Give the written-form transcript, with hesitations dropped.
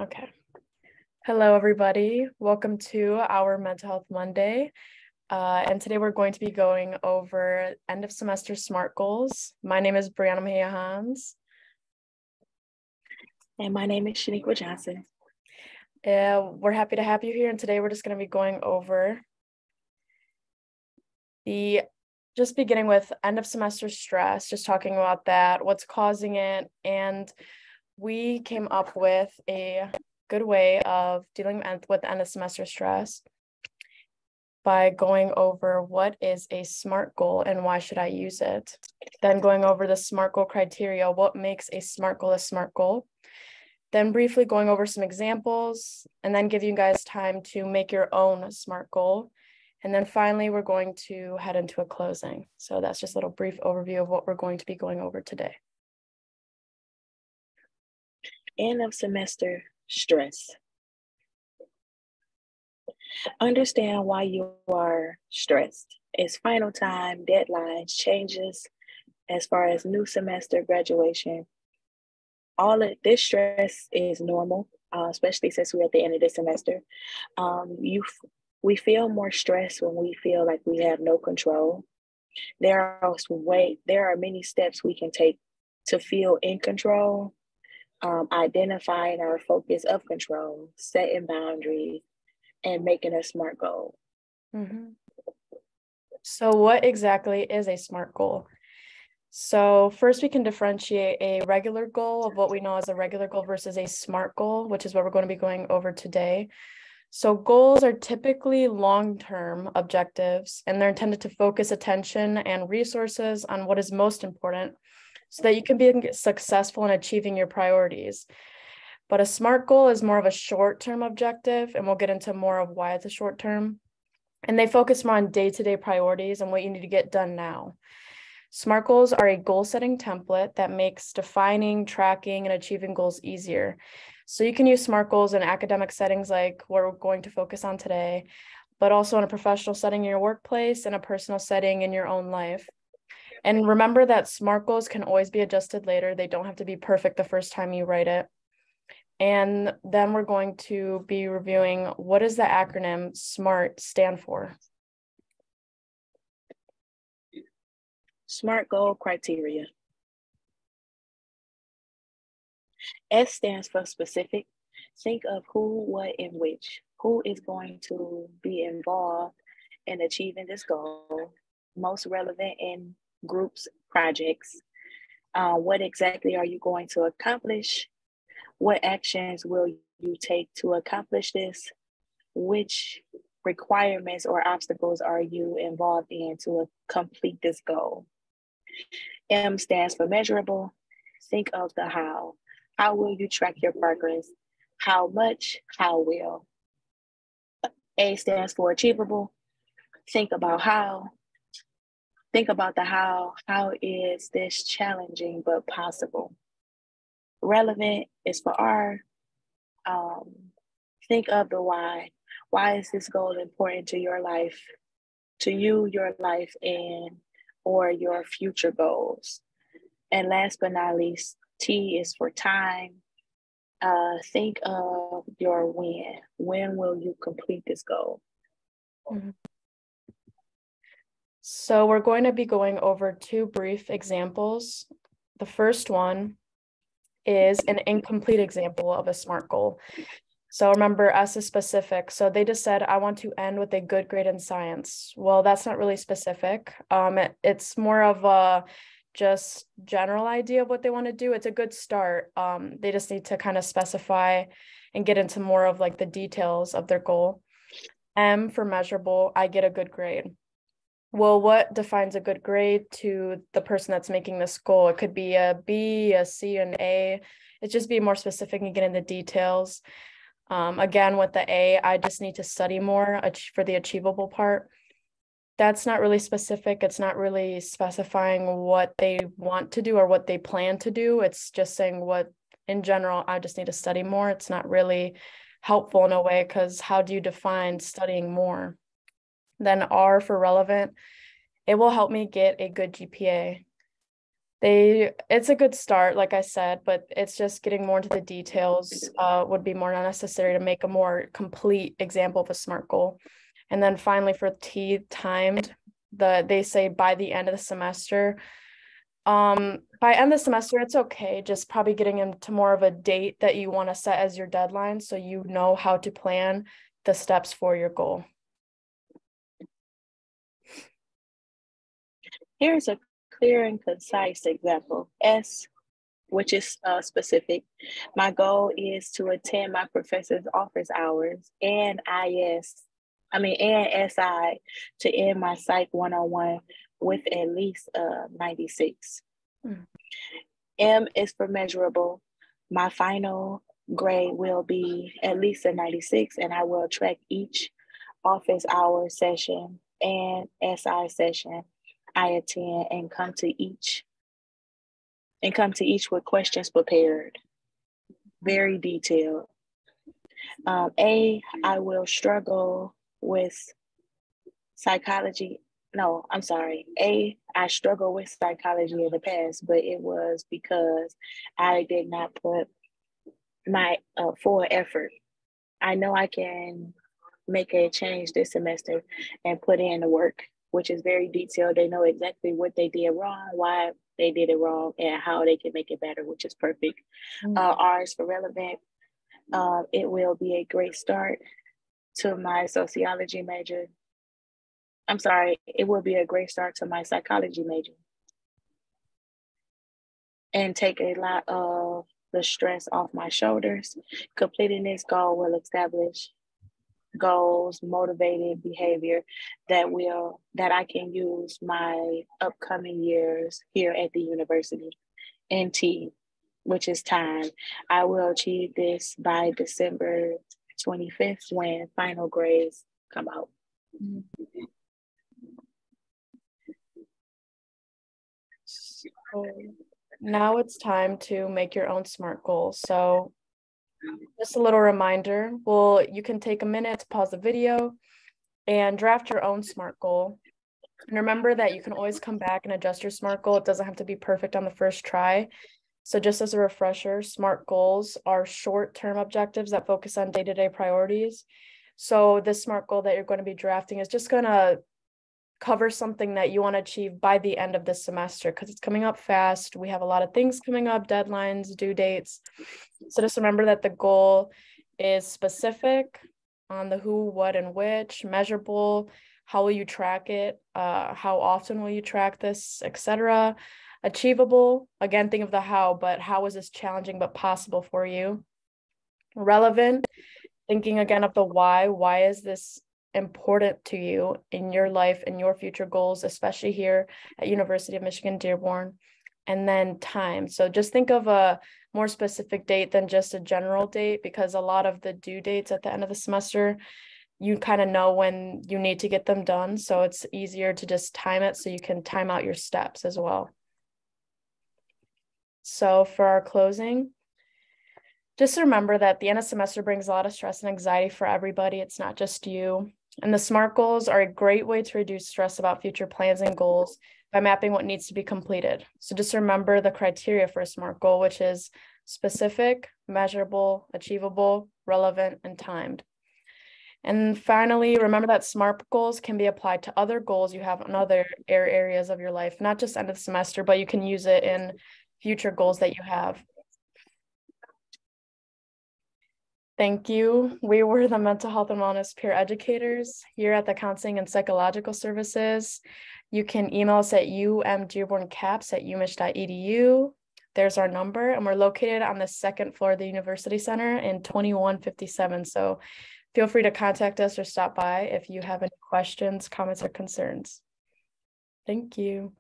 Okay. Hello, everybody. Welcome to our Mental Health Monday. And today we're going to be going over end of semester SMART goals. My name is Brianna Mejia Hans. And my name is Shaniqua Johnson. We're happy to have you here. And today we're just going to be going over just beginning with end of semester stress, just talking about that, what's causing it. And we came up with a good way of dealing with end of semester stress by going over what is a SMART goal and why should I use it. Then going over the SMART goal criteria, what makes a SMART goal a SMART goal. Then briefly going over some examples and then give you guys time to make your own SMART goal. And then finally, we're going to head into a closing. So that's just a little brief overview of what we're going to be going over today. End of semester stress. Understand why you are stressed. It's final time, deadlines, changes as far as new semester, graduation. All of this stress is normal, especially since we're at the end of the semester. We feel more stressed when we feel like we have no control. There are many steps we can take to feel in control, identifying our focus of control, setting boundaries, and making a SMART goal. Mm-hmm. So what exactly is a SMART goal? So first we can differentiate a regular goal of what we know as a regular goal versus a SMART goal, which is what we're going to be going over today. So goals are typically long-term objectives, and they're intended to focus attention and resources on what is most important so that you can be successful in achieving your priorities. But a SMART goal is more of a short-term objective, and we'll get into more of why it's a short-term. And they focus more on day-to-day priorities and what you need to get done now. SMART goals are a goal-setting template that makes defining, tracking, and achieving goals easier. So you can use SMART goals in academic settings like we're going to focus on today, but also in a professional setting in your workplace and a personal setting in your own life. And remember that SMART goals can always be adjusted later. They don't have to be perfect the first time you write it. And then we're going to be reviewing what does the acronym SMART stand for? SMART goal criteria. S stands for specific. Think of who, what, and which. Who is going to be involved in achieving this goal? Most relevant in groups, projects. What exactly are you going to accomplish? What actions will you take to accomplish this? Which requirements or obstacles are you involved in to complete this goal? M stands for measurable. Think of the how. How will you track your progress? How much? How will? A stands for achievable. Think about how. Think about the how. How is this challenging but possible? Relevant is for R. Think of the why. Why is this goal important to your life, to you, your life, and or your future goals? And last but not least, T is for time. Think of your when. When will you complete this goal? Mm-hmm. So we're going to be going over two brief examples. The first one is an incomplete example of a SMART goal. So remember, S is specific. So they just said, I want to end with a good grade in science. Well, that's not really specific. It's more of a just general idea of what they want to do. It's a good start. They just need to kind of specify and get into more of like the details of their goal. M for measurable, I get a good grade. Well, what defines a good grade to the person that's making this goal? It could be a B, a C, an A. It's just be more specific and get into details. Again, with the A, I just need to study more for the achievable part. That's not really specific. It's not really specifying what they want to do or what they plan to do. It's just saying what, in general, I just need to study more. It's not really helpful in a way because how do you define studying more? Then R for relevant, it will help me get a good GPA. It's a good start, like I said, but it's just getting more into the details would be more necessary to make a more complete example of a SMART goal. And then finally for T, timed, they say by the end of the semester. By end of the semester, it's okay, just probably getting into more of a date that you want to set as your deadline so you know how to plan the steps for your goal. Here's a clear and concise example. S, which is specific. My goal is to attend my professor's office hours and SI to end my psych 101 with at least 96. M is for measurable. My final grade will be at least a 96, and I will track each office hour session and SI session I attend and come to each with questions prepared, very detailed. A, I will struggle with psychology. No, I'm sorry. A, I struggled with psychology in the past, but it was because I did not put my full effort. I know I can make a change this semester and put in the work, which is very detailed. They know exactly what they did wrong, why they did it wrong, and how they can make it better, which is perfect. R is for relevant. It will be a great start to my sociology major. I'm sorry, it will be a great start to my psychology major and take a lot of the stress off my shoulders. Completing this goal will establish goals, motivated behavior that I can use my upcoming years here at the university. And T, which is time. I will achieve this by December 25th when final grades come out. So now it's time to make your own SMART goals. So just a little reminder, you can take a minute to pause the video and draft your own SMART goal. And remember that you can always come back and adjust your SMART goal. It doesn't have to be perfect on the first try. So just as a refresher, SMART goals are short-term objectives that focus on day-to-day priorities. So this SMART goal that you're going to be drafting is just going to cover something that you want to achieve by the end of this semester because it's coming up fast. We have a lot of things coming up, deadlines, due dates. So just remember that the goal is specific on the who, what, and which, measurable, how will you track it, how often will you track this, etc. Achievable, again, think of the how, but how is this challenging but possible for you? Relevant, thinking again of the why is this important to you in your life and your future goals, especially here at University of Michigan-Dearborn. And then time. So just think of a more specific date than just a general date, because a lot of the due dates at the end of the semester, you kind of know when you need to get them done. So it's easier to just time it so you can time out your steps as well. So for our closing, just remember that the end of semester brings a lot of stress and anxiety for everybody. It's not just you. And the SMART goals are a great way to reduce stress about future plans and goals by mapping what needs to be completed. So just remember the criteria for a SMART goal, which is specific, measurable, achievable, relevant, and timed. And finally, remember that SMART goals can be applied to other goals you have in other areas of your life, not just end of the semester, but you can use it in future goals that you have. Thank you. We were the mental health and wellness peer educators here at the Counseling and Psychological Services. You can email us at umdearborncaps@umich.edu. There's our number, and we're located on the second floor of the University Center in 2157. So feel free to contact us or stop by if you have any questions, comments, or concerns. Thank you.